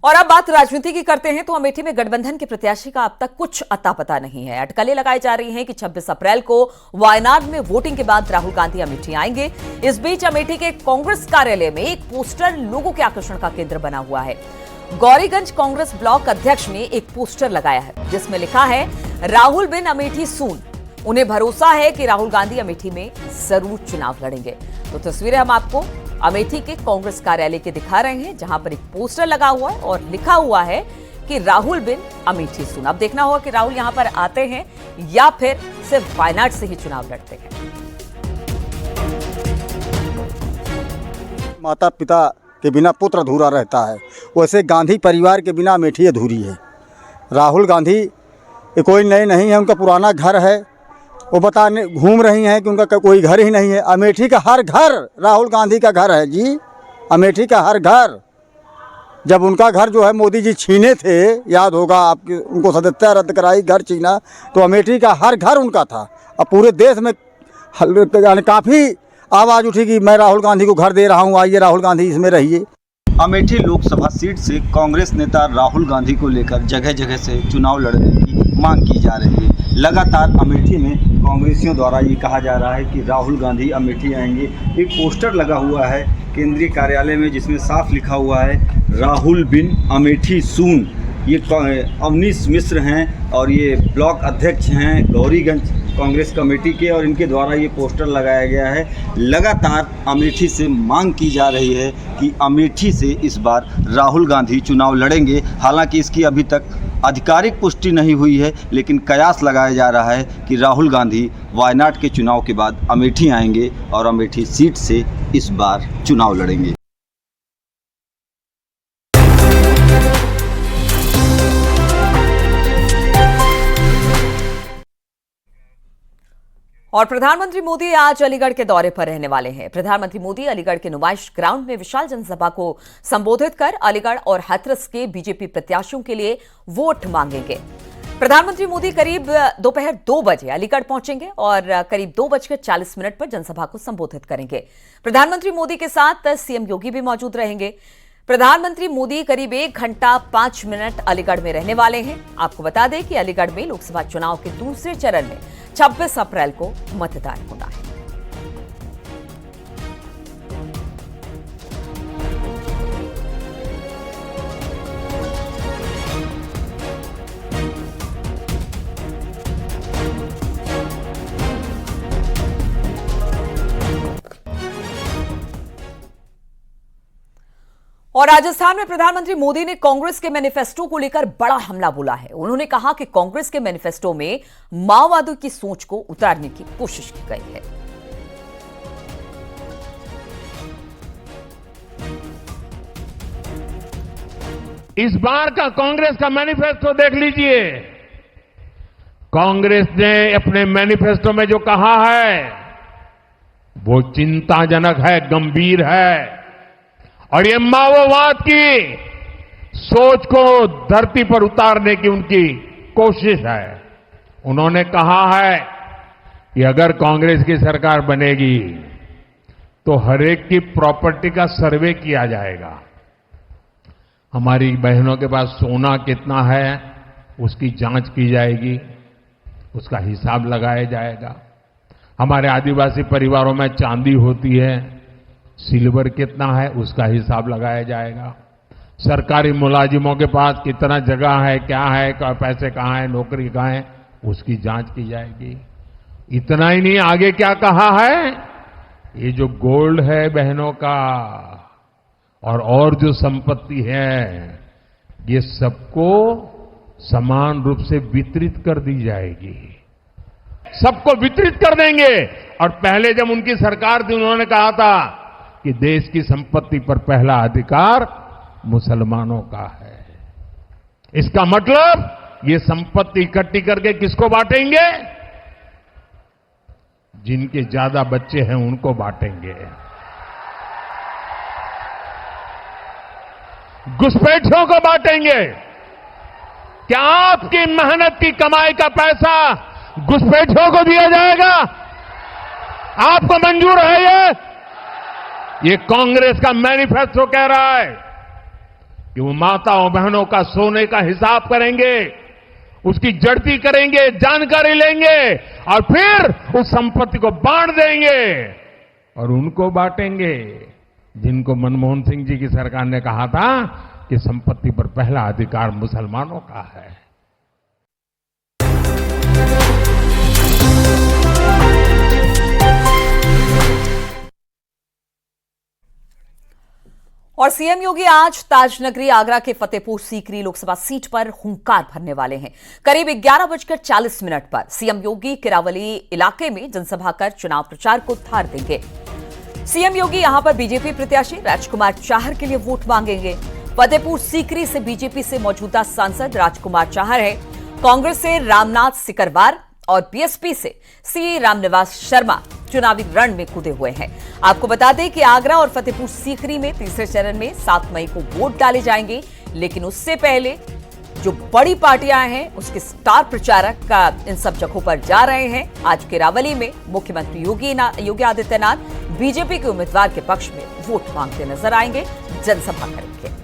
और अब बात राजनीति की करते हैं तो अमेठी में गठबंधन के प्रत्याशी का अब तक कुछ अता पता नहीं है। अटकलें लगाई जा रही हैं कि 26 अप्रैल को वायनाड में वोटिंग के बाद राहुल गांधी अमेठी आएंगे। इस बीच अमेठी के कांग्रेस कार्यालय में एक पोस्टर लोगों के आकर्षण का केंद्र बना हुआ है। गौरीगंज कांग्रेस ब्लॉक अध्यक्ष ने एक पोस्टर लगाया है जिसमें लिखा है, राहुल बिन अमेठी सून। उन्हें भरोसा है कि राहुल गांधी अमेठी में जरूर चुनाव लड़ेंगे। तो तस्वीरें हम आपको अमेठी के कांग्रेस कार्यालय के दिखा रहे हैं, जहां पर एक पोस्टर लगा हुआ है और लिखा हुआ है कि राहुल बिन अमेठी सून। अब देखना होगा कि राहुल यहां पर आते हैं या फिर सिर्फ वायनाड से ही चुनाव लड़ते हैं। माता पिता के बिना पुत्र अधूरा रहता है, वैसे गांधी परिवार के बिना अमेठी अधूरी है। राहुल गांधी ये कोई नए नहीं है, उनका पुराना घर है। वो बताने घूम रही हैं कि उनका कोई घर ही नहीं है। अमेठी का हर घर राहुल गांधी का घर है जी। अमेठी का हर घर, जब उनका घर जो है मोदी जी छीने थे, याद होगा आपके, उनको सदस्यता रद्द कराई, घर छीना, तो अमेठी का हर घर उनका था। अब पूरे देश में काफ़ी आवाज़ उठी कि मैं राहुल गांधी को घर दे रहा हूँ, आइए राहुल गांधी इसमें रहिए। अमेठी लोकसभा सीट से कांग्रेस नेता राहुल गांधी को लेकर जगह जगह से चुनाव लड़ने की मांग की जा रही है। लगातार अमेठी में कांग्रेसियों द्वारा ये कहा जा रहा है कि राहुल गांधी अमेठी आएंगे। एक पोस्टर लगा हुआ है केंद्रीय कार्यालय में जिसमें साफ लिखा हुआ है, राहुल बिन अमेठी सून। ये अवनीश मिश्र हैं और ये ब्लॉक अध्यक्ष हैं गौरीगंज कांग्रेस कमेटी के, और इनके द्वारा ये पोस्टर लगाया गया है। लगातार अमेठी से मांग की जा रही है कि अमेठी से इस बार राहुल गांधी चुनाव लड़ेंगे। हालांकि इसकी अभी तक आधिकारिक पुष्टि नहीं हुई है, लेकिन कयास लगाया जा रहा है कि राहुल गांधी वायनाड के चुनाव के बाद अमेठी आएंगे और अमेठी सीट से इस बार चुनाव लड़ेंगे। और प्रधानमंत्री मोदी आज अलीगढ़ के दौरे पर रहने वाले हैं। प्रधानमंत्री मोदी अलीगढ़ के नुमाइश ग्राउंड में विशाल जनसभा को संबोधित कर अलीगढ़ और हाथरस के बीजेपी प्रत्याशियों के लिए वोट मांगेंगे। प्रधानमंत्री मोदी करीब दोपहर 2 बजे अलीगढ़ पहुंचेंगे और करीब 2:40 पर जनसभा को संबोधित करेंगे। प्रधानमंत्री मोदी के साथ सीएम योगी भी मौजूद रहेंगे। प्रधानमंत्री मोदी करीब 1 घंटा 5 मिनट अलीगढ़ में रहने वाले हैं। आपको बता दें कि अलीगढ़ में लोकसभा चुनाव के दूसरे चरण में 26 अप्रैल को मतदान होना है। और राजस्थान में प्रधानमंत्री मोदी ने कांग्रेस के मैनिफेस्टो को लेकर बड़ा हमला बोला है। उन्होंने कहा कि कांग्रेस के मैनिफेस्टो में माओवादियों की सोच को उतारने की कोशिश की गई है। इस बार का कांग्रेस का मैनिफेस्टो देख लीजिए। कांग्रेस ने अपने मैनिफेस्टो में जो कहा है वो चिंताजनक है, गंभीर है, और ये माओवाद की सोच को धरती पर उतारने की उनकी कोशिश है। उन्होंने कहा है कि अगर कांग्रेस की सरकार बनेगी तो हरेक की प्रॉपर्टी का सर्वे किया जाएगा। हमारी बहनों के पास सोना कितना है उसकी जांच की जाएगी, उसका हिसाब लगाया जाएगा। हमारे आदिवासी परिवारों में चांदी होती है, सिल्वर कितना है उसका हिसाब लगाया जाएगा। सरकारी मुलाजिमों के पास कितना जगह है, क्या है, पैसे कहाँ है, नौकरी कहाँ है, उसकी जांच की जाएगी। इतना ही नहीं, आगे क्या कहा है, ये जो गोल्ड है बहनों का और जो संपत्ति है ये सबको समान रूप से वितरित कर दी जाएगी। सबको वितरित कर देंगे। और पहले जब उनकी सरकार थी उन्होंने कहा था कि देश की संपत्ति पर पहला अधिकार मुसलमानों का है। इसका मतलब ये संपत्ति इकट्ठी करके किसको बांटेंगे? जिनके ज्यादा बच्चे हैं उनको बांटेंगे। घुसपैठियों को बांटेंगे। क्या आपकी मेहनत की कमाई का पैसा घुसपैठियों को दिया जाएगा? आपको मंजूर है ये कांग्रेस का मैनिफेस्टो कह रहा है। कि वो माताओं बहनों का सोने का हिसाब करेंगे, उसकी जड़ती करेंगे, जानकारी लेंगे और फिर उस संपत्ति को बांट देंगे और उनको बांटेंगे जिनको मनमोहन सिंह जी की सरकार ने कहा था कि संपत्ति पर पहला अधिकार मुसलमानों का है। और सीएम योगी आज ताजनगरी आगरा के फतेहपुर सीकरी लोकसभा सीट पर हुंकार भरने वाले हैं। करीब 11:40 पर सीएम योगी किरावली इलाके में जनसभा कर चुनाव प्रचार को धार देंगे। सीएम योगी यहां पर बीजेपी प्रत्याशी राजकुमार चाहर के लिए वोट मांगेंगे। फतेहपुर सीकरी से बीजेपी से मौजूदा सांसद राजकुमार चाहर है, कांग्रेस से रामनाथ सिकरवार और बीएसपी से सी रामनिवास शर्मा चुनावी रण में कूदे हुए हैं। आपको बता दें कि आगरा और फतेहपुर सीकरी में तीसरे चरण में 7 मई को वोट डाले जाएंगे, लेकिन उससे पहले जो बड़ी पार्टियां हैं उसके स्टार प्रचारक का इन सब जगहों पर जा रहे हैं। आज किरावली में मुख्यमंत्री योगी आदित्यनाथ बीजेपी के उम्मीदवार के पक्ष में वोट मांगते नजर आएंगे, जनसभा करेंगे।